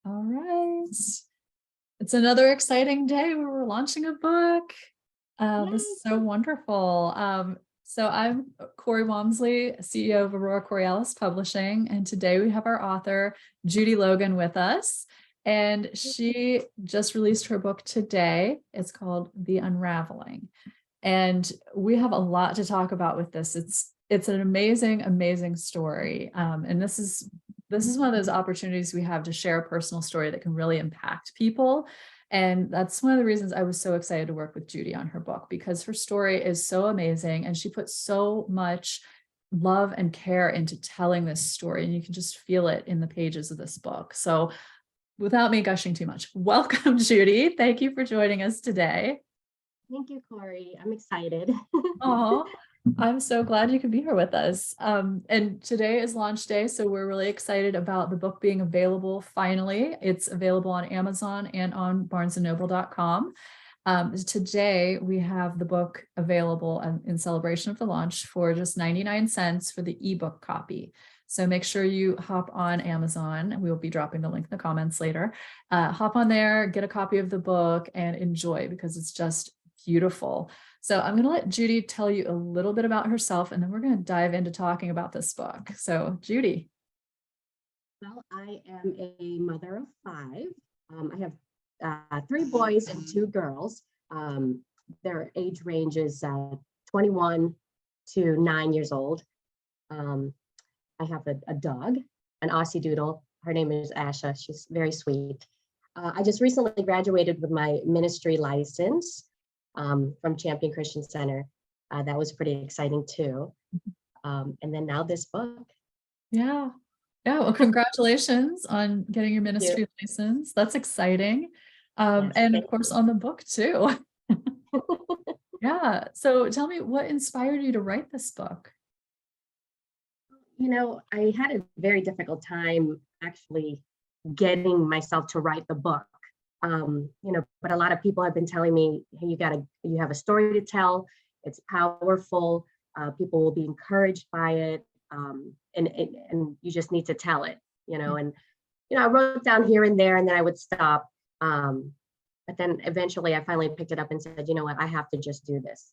All right. It's another exciting day where we're launching a book. This is so wonderful. So I'm Corey Walmsley, CEO of Aurora Coriolis Publishing, and today we have our author, Judi Logan, with us. And she just released her book today. It's called The Unraveling. And we have a lot to talk about with this. It's an amazing, amazing story. And this is one of those opportunities we have to share a personal story that can really impact people. And that's one of the reasons I was so excited to work with Judi on her book, because her story is so amazing and she puts so much love and care into telling this story, and you can just feel it in the pages of this book. So without me gushing too much, welcome, Judi. Thank you for joining us today. Thank you, Corey. I'm excited. Oh, I'm so glad you could be here with us. And today is launch day, so we're really excited about the book being available finally. It's available on Amazon and on barnesandnoble.com. Today, we have the book available in celebration of the launch for just 99 cents for the ebook copy. So make sure you hop on Amazon. We'll be dropping the link in the comments later. Hop on there, get a copy of the book, and enjoy, because it's just beautiful. So I'm going to let Judi tell you a little bit about herself, and then we're going to dive into talking about this book. So Judi. Well, I am a mother of 5. I have 3 boys and 2 girls. Their age range is 21 to 9 years old. I have a dog, an Aussie Doodle. Her name is Asha. She's very sweet. I just recently graduated with my ministry license from Champion Christian Center. That was pretty exciting too. And then now this book. Yeah. Well, congratulations on getting your ministry license. That's exciting. Yes, and of course on the book too. Yeah. So tell me, what inspired you to write this book? You know, I had a very difficult time actually getting myself to write the book. But a lot of people have been telling me, hey, you have a story to tell. It's powerful. People will be encouraged by it. And you just need to tell it, and, I wrote down here and there, and then I would stop. But then eventually I finally picked it up and said, you know what, I have to just do this.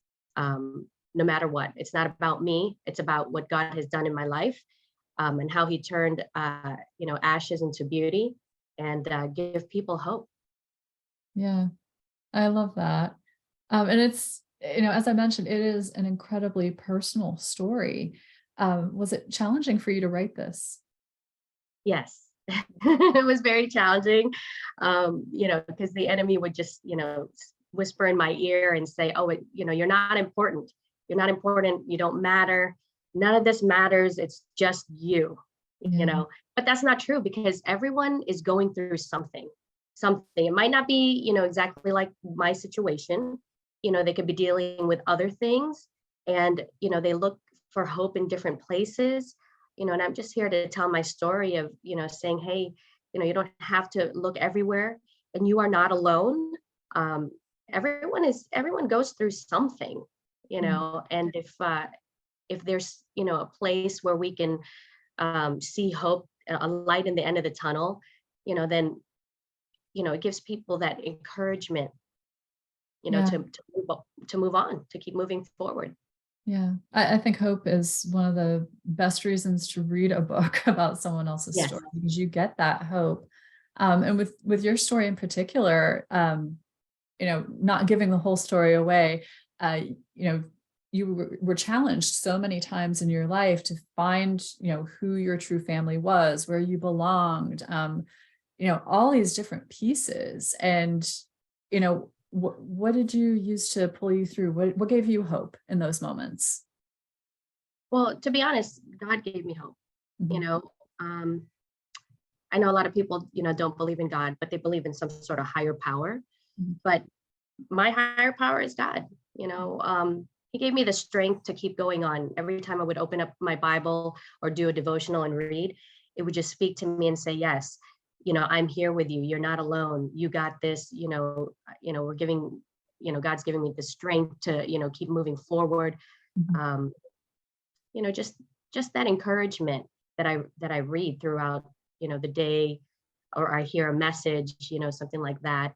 No matter what. It's not about me. It's about what God has done in my life, and how he turned, ashes into beauty, and give people hope. Yeah, I love that. And it's, as I mentioned, it is an incredibly personal story. Was it challenging for you to write this? Yes, it was very challenging, because the enemy would just, whisper in my ear and say, oh, you're not important. You're not important. You don't matter. None of this matters. It's just you, but that's not true, because everyone is going through something. It might not be, exactly like my situation. They could be dealing with other things, and, they look for hope in different places, and I'm just here to tell my story of, saying, hey, you don't have to look everywhere, and you are not alone. Everyone goes through something, and if there's, a place where we can see hope, a light in the end of the tunnel, then, it gives people that encouragement, to move on, to keep moving forward. Yeah, I think hope is one of the best reasons to read a book about someone else's story, because you get that hope. And with your story in particular, not giving the whole story away, you were challenged so many times in your life to find, who your true family was, where you belonged, all these different pieces. And, what did you use to pull you through? What gave you hope in those moments? Well, to be honest, God gave me hope. Mm-hmm. I know a lot of people, don't believe in God, but they believe in some sort of higher power. Mm-hmm. But my higher power is God. He gave me the strength to keep going on. Every time I would open up my Bible or do a devotional and read, it would just speak to me and say, yes, I'm here with you. You're not alone. You got this. We're giving, God's giving me the strength to, keep moving forward. Mm-hmm. Just that encouragement that I read throughout, the day, or I hear a message, something like that,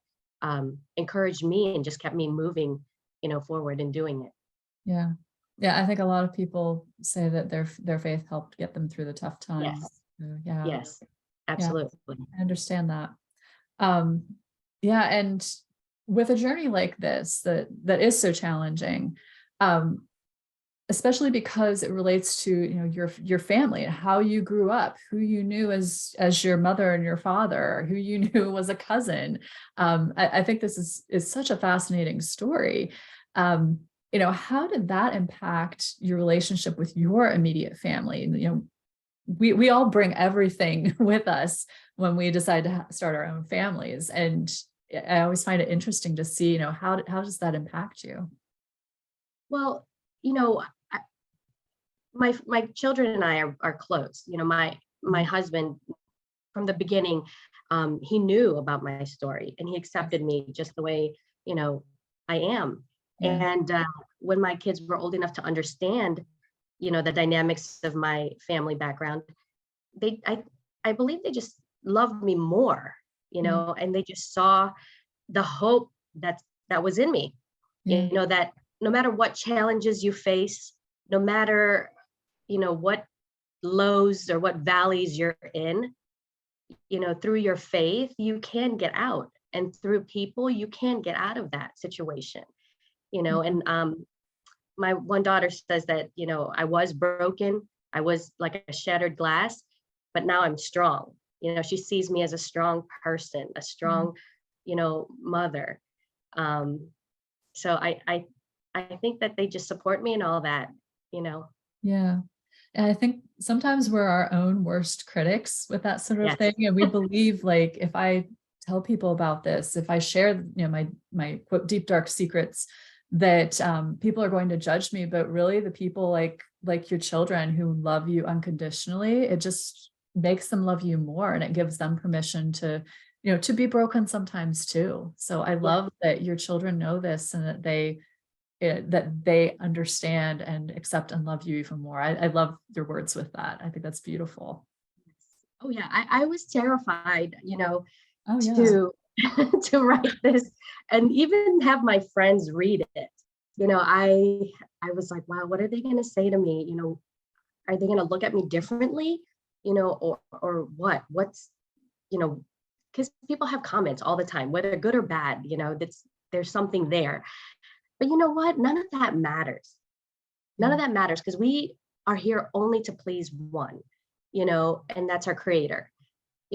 encouraged me and just kept me moving, forward and doing it. Yeah. Yeah, I think a lot of people say that their faith helped get them through the tough times. Yes, Yeah. yes, Yeah, absolutely. I understand that. Um, yeah, and with a journey like this that is so challenging, um, especially because it relates to, your family and how you grew up, who you knew as your mother and your father, who you knew was a cousin. I think this is such a fascinating story. Um, how did that impact your relationship with your immediate family? We all bring everything with us when we decide to start our own families, and I always find it interesting to see, how does that impact you? Well, you know, my children and I are close. My Mhm. husband from the beginning, he knew about my story and he accepted me just the way you know I am. Yeah. And when my kids were old enough to understand, the dynamics of my family background, they I believe they just loved me more, Yeah. and they just saw the hope that was in me. Yeah. That no matter what challenges you face, no matter what lows or what valleys you're in, through your faith, you can get out. And through people, you can get out of that situation. And my one daughter says that, I was broken. I was like a shattered glass, but now I'm strong. She sees me as a strong person, a Yeah. strong, mother. Um, so I think that they just support me and all that, you know. Yeah. And I think sometimes we're our own worst critics with that sort of thing. Yes. And we believe, like, if I tell people about this, if I share, my quote deep dark secrets, that people are going to judge me. But really the people like your children who love you unconditionally, it just makes them love you more, and it gives them permission to, to be broken sometimes too. So I Yeah. love that your children know this, and that they understand and accept and love you even more. I love your words with that. I think that's beautiful. Oh yeah. I was terrified, Oh yeah. to to write this and even have my friends read it. I was like, wow, what are they gonna say to me? Are they gonna look at me differently? Or what? What's, because people have comments all the time, whether good or bad, that's there's something there. But you know what? None of that matters. None Yeah. of that matters because we are here only to please one, and that's our creator.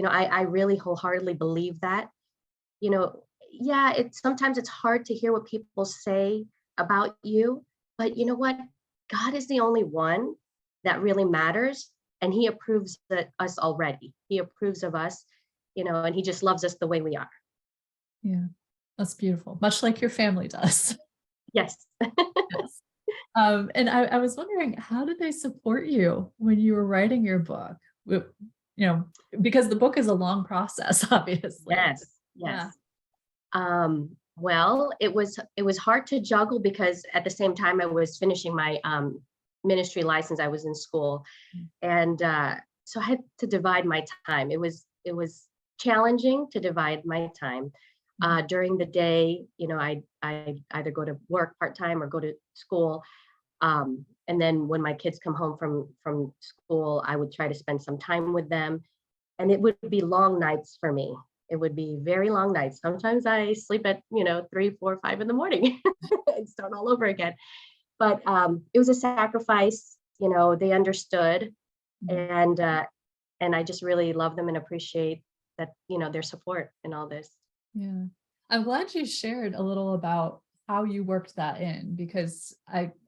I really wholeheartedly believe that. Yeah, sometimes it's hard to hear what people say about you, but you know what? God is the only one that really matters, and He approves of us already. He approves of us, and He just loves us the way we are. Yeah. That's beautiful. Much like your family does. Yes. Yes. And I was wondering, how did they support you when you were writing your book? W- You know, because the book is a long process, obviously. Yes. Yeah. Yes. Well, it was hard to juggle because at the same time I was finishing my ministry license. I was in school, and so I had to divide my time. It was challenging to divide my time. Mhm. During the day, I either go to work part time or go to school. And then when my kids come home from school, I would try to spend some time with them, and it would be long nights for me. It would be very long nights. Sometimes I sleep at 3, 4, 5 in the morning and start all over again. But it was a sacrifice. They understood, Mhm. and I just really love them and appreciate that, their support in all this. Yeah. I'm glad you shared a little about how you worked that in, because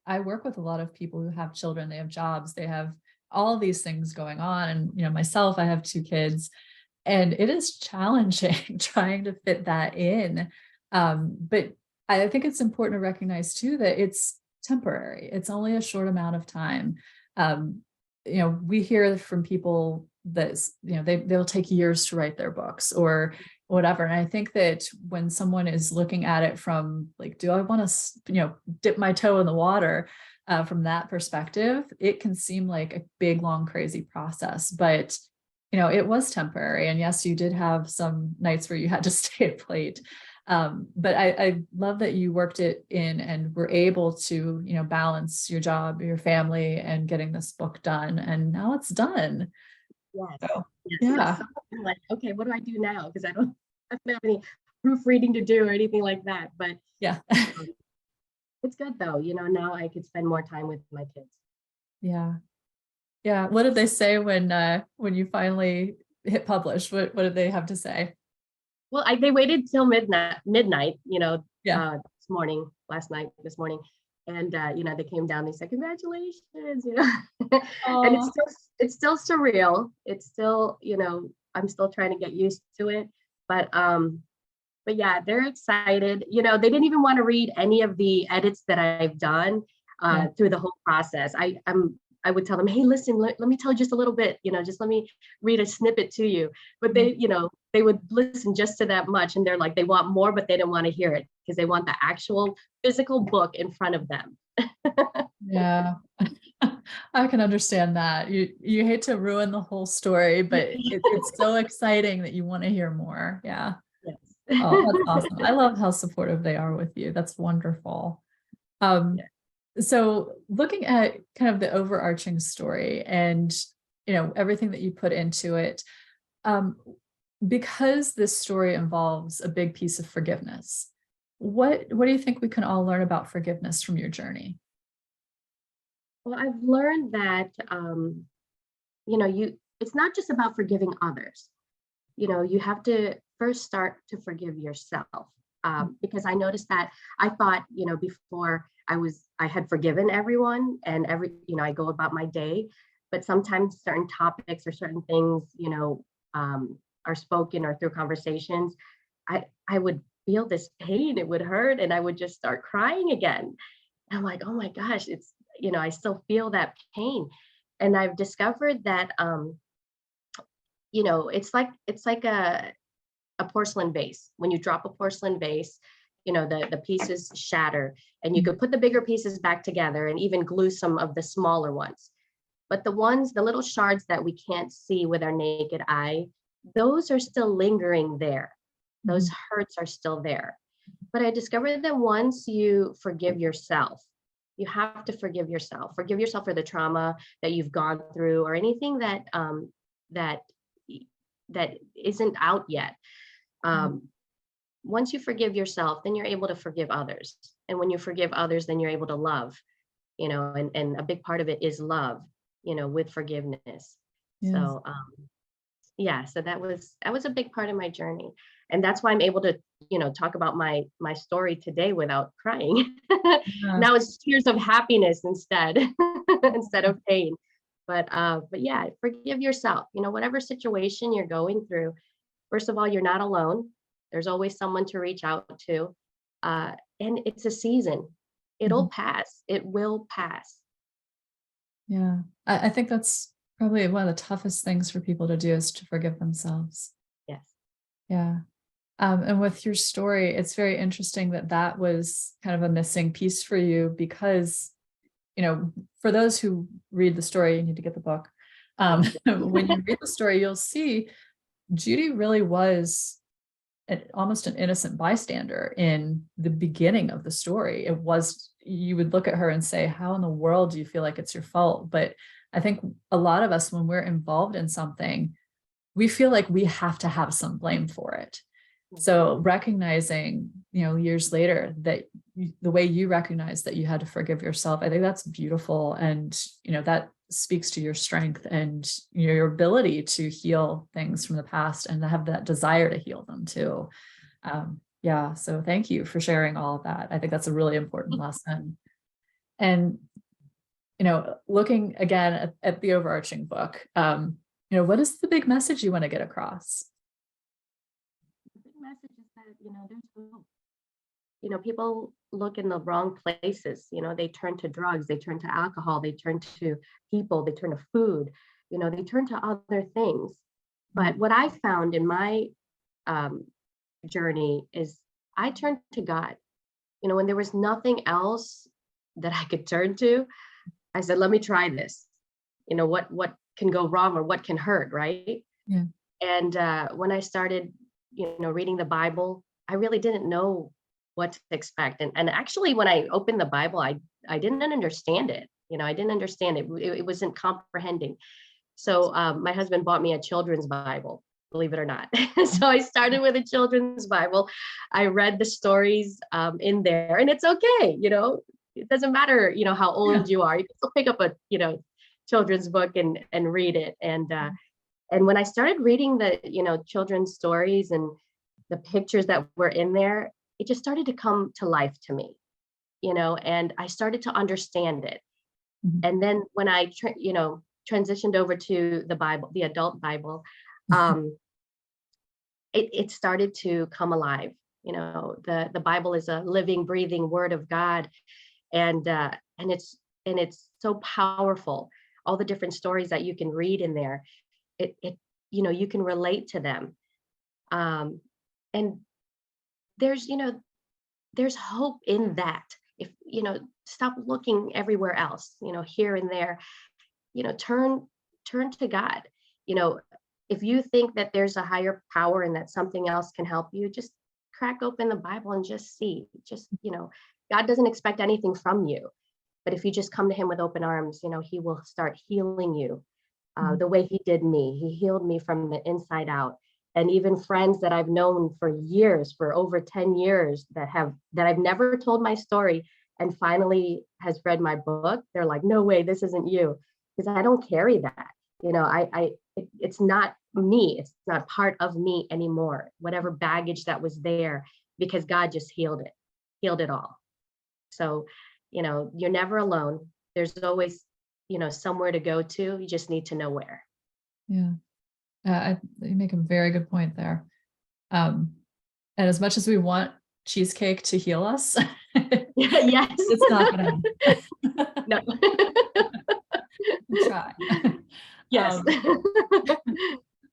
I work with a lot of people who have children, they have jobs, they have all these things going on. And myself, I have two kids, and it is challenging trying to fit that in. But I think it's important to recognize too that it's temporary. It's only a short amount of time. Um, we hear from people that they'll take years to write their books or whatever. And I think that when someone is looking at it from like, do I want to dip my toe in the water, from that perspective, it can seem like a big, long, crazy process. But it was temporary. And yes, you did have some nights where you had to stay up late. But I love that you worked it in and were able to, balance your job, your family, and getting this book done. And now it's done. Yes. So, Yes. yeah. So I'm like, okay, what do I do now? Because I don't have any proofreading to do or anything like that. But Yeah. um, it's good though. Now I could spend more time with my kids. Yeah. Yeah. What did they say when you finally hit publish? What did they have to say? Well, they waited till midnight, Yeah. this morning. And, they came down, they said, congratulations, and Oh, it's still surreal. It's still, I'm still trying to get used to it. But yeah, they're excited. They didn't even want to read any of the edits that I've done yeah. through the whole process. I would tell them, hey, listen, let me tell you just a little bit, just let me read a snippet to you. But they would listen just to that much. And they're like, they want more, but they don't want to hear it because they want the actual physical book in front of them. Yeah. I can understand that. You hate to ruin the whole story, but it's so exciting that you want to hear more. Yeah. Yes. Oh, that's awesome. I love how supportive they are with you. That's wonderful. Um, Yeah. so looking at kind of the overarching story and, everything that you put into it, um, because this story involves a big piece of forgiveness, what do you think we can all learn about forgiveness from your journey? Well, I've learned that, it's not just about forgiving others. You have to first start to forgive yourself. Because I noticed that I thought, before I had forgiven everyone and I go about my day, but sometimes certain topics or certain things, are spoken or through conversations, I would feel this pain, it would hurt, and I would just start crying again. And I'm like, oh my gosh, I still feel that pain. And I've discovered that, it's like a porcelain vase. When you drop a porcelain vase, the pieces shatter and you could put the bigger pieces back together and even glue some of the smaller ones. But the little shards that we can't see with our naked eye, those are still lingering there. Those Mhm. hurts are still there. But I discovered that once you forgive yourself, you have to forgive yourself. Forgive yourself for the trauma that you've gone through or anything that that isn't out yet. Um, Once you forgive yourself, then you're able to forgive others. And when you forgive others, then you're able to love, and a big part of it is love, with forgiveness. Yes. So yeah, so that was a big part of my journey. And that's why I'm able to, talk about my story today without crying. Yeah. Now it's tears of happiness instead, instead of pain. But yeah, forgive yourself. Whatever situation you're going through, first of all, you're not alone. There's always someone to reach out to. And it's a season. It'll Mhm. pass. It will pass. Yeah. I think that's probably one of the toughest things for people to do is to forgive themselves. Yes. Yeah. And with your story, it's very interesting that that was kind of a missing piece for you because, for those who read the story, you need to get the book. Yes. When you read the story, you'll see Judi really was almost an innocent bystander in the beginning of the story. It was, you would look at her and say, how in the world do you feel like it's your fault? But I think a lot of us, when we're involved in something, we feel like we have to have some blame for it. So recognizing, years later that the way you recognize that you had to forgive yourself, I think that's beautiful. And, that speaks to your strength and your ability to heal things from the past and to have that desire to heal them too. Yeah. So thank you for sharing all of that. I think that's a really important lesson. And, looking again at the overarching book, what is the big message you want to get across? The big message is that, there's hope. People look in the wrong places. They turn to drugs, they turn to alcohol, they turn to people, they turn to food, they turn to other things. But what I found in my um, journey is I turned to God. When there was nothing else that I could turn to, I said, let me try this. What can go wrong or what can hurt, right? Yeah. And when I started, reading the Bible, I really didn't know what to expect. And actually, when I opened the Bible, I didn't understand it. I didn't understand it. It wasn't comprehending. So my husband bought me a children's Bible, believe it or not. So I started with a children's Bible. I read the stories in there, and it's okay. It doesn't matter, how Yeah. old you are. You can still pick up a, children's book and read it. And when I started reading the, children's stories and the pictures that were in there, it just started to come to life to me, and I started to understand it. Mhm. And then when I, transitioned over to the Bible, the adult Bible, um, it started to come alive. The Bible is a living, breathing word of God, and it's so powerful. All the different stories that you can read in there, it you can relate to them, um, and there's there's hope in that. If stop looking everywhere else, here and there, turn to God. you know if you think that there's a higher power and that something else can help you, just crack open the Bible and just see. Just God doesn't expect anything from you, but if you just come to him with open arms, he will start healing you, Mhm. the way he did me. He healed me from the inside out. And even friends that I've known for years, for over 10 years, that I've never told my story, and finally has read my book, they're like, no way, this isn't you. Because I don't carry that. It's not me. It's not part of me anymore. Whatever baggage that was there, because God just healed it all. So, you're never alone. There's always, somewhere to go to. You just need to know where. Yeah. You make a very good point there. Um, and as much as we want cheesecake to heal us, Yes. it's not gonna happen. No. Try. Yes. Um,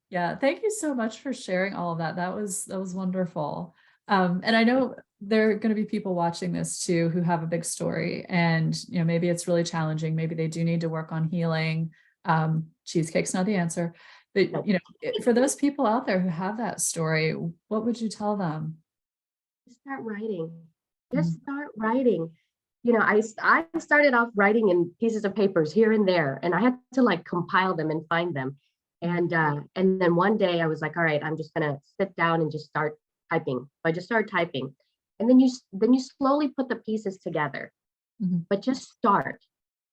yeah, thank you so much for sharing all of that. That was wonderful. And I know there are going to be people watching this too who have a big story, and maybe it's really challenging. Maybe they do need to work on healing. Cheesecake's not the answer, but No. for those people out there who have that story, what would you tell them? Just start writing. Just Mm. start writing. I started off writing in pieces of papers here and there, and I had to like compile them and find them. And then one day I was like, all right, I'm just gonna sit down and just start typing. I just started typing, and then you slowly put the pieces together. Mhm. But just start.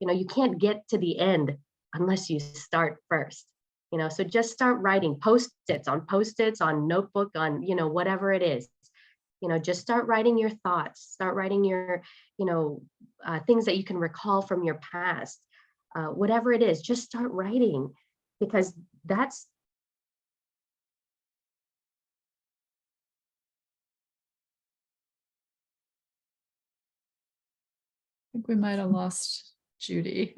You can't get to the end unless you start first. So just start writing post-its on notebook, on whatever it is. Just start writing your thoughts, start writing your things that you can recall from your past, whatever it is. Just start writing, because that's I think we might have lost Judy.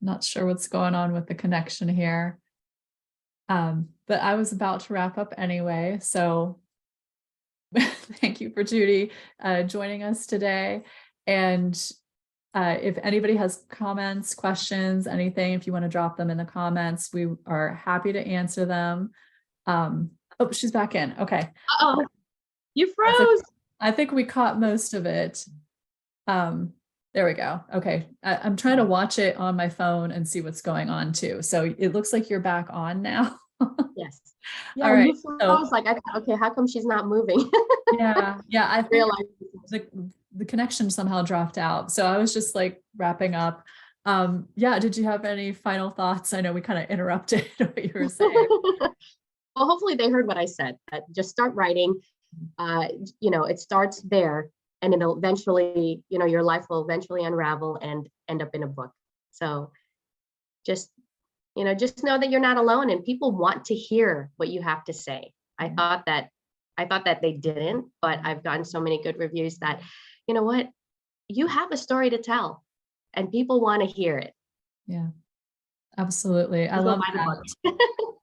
Not sure what's going on with the connection here. But I was about to wrap up anyway. So thank you for Judy joining us today. And if anybody has comments, questions, anything, if you want to drop them in the comments, we are happy to answer them. Oh, she's back in. Okay. oh you That's okay. froze. I think we caught most of it. Um, there we go. Okay. I'm trying to watch it on my phone and see what's going on too. So it looks like you're back on now. Yes. All Yeah, right. you So froze. Like, I thought, okay, how come she's not moving? yeah, I think Realize. the connection somehow dropped out. So I was just like wrapping up. Yeah, did you have any final thoughts? I know we kind of interrupted what you were saying. Well, hopefully they heard what I said. Just start writing. It starts there, and it'll eventually, your life will eventually unravel and end up in a book. So just, just know that you're not alone, and people want to hear what you have to say. I Yeah. thought that I thought that they didn't, but I've gotten so many good reviews that, you know what, you have a story to tell, and people want to hear it. Yeah, absolutely. I Just go love buy the that. book.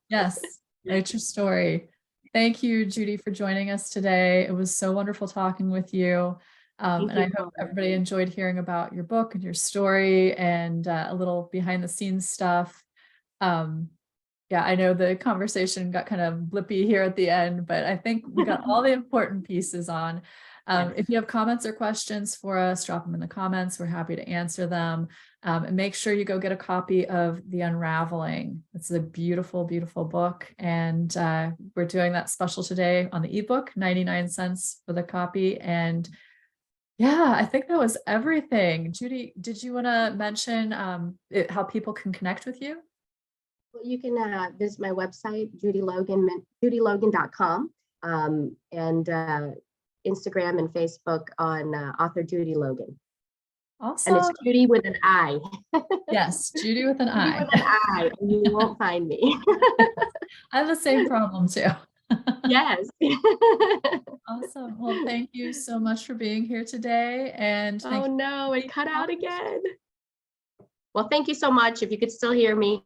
Yes, it's your story. Thank you, Judy, for joining us today. It was so wonderful talking with you. Thank And I you hope so much. everybody enjoyed hearing about your book and your story and a little behind the scenes stuff. Um, yeah, I know the conversation got kind of blippy here at the end, but I think we got all the important pieces on. Yes. If you have comments or questions for us, drop them in the comments. We're happy to answer them. And make sure you go get a copy of The Unraveling. It's a beautiful, beautiful book. And we're doing that special today on the ebook, 99 cents for the copy. And yeah, I think that was everything. Judi, did you want to mention how people can connect with you? Well, you can visit my website, Judi Logan, judilogan.com, and Instagram and Facebook on author Judi Logan. And it's Awesome. Judi with an I. Yes, Judi with an Judi I. with an I, and you won't find me. I have the same problem too. Yes. Awesome. Well, thank you so much for being here today. And thank Oh you. no, it cut out again. Well, thank you so much. If you could still hear me.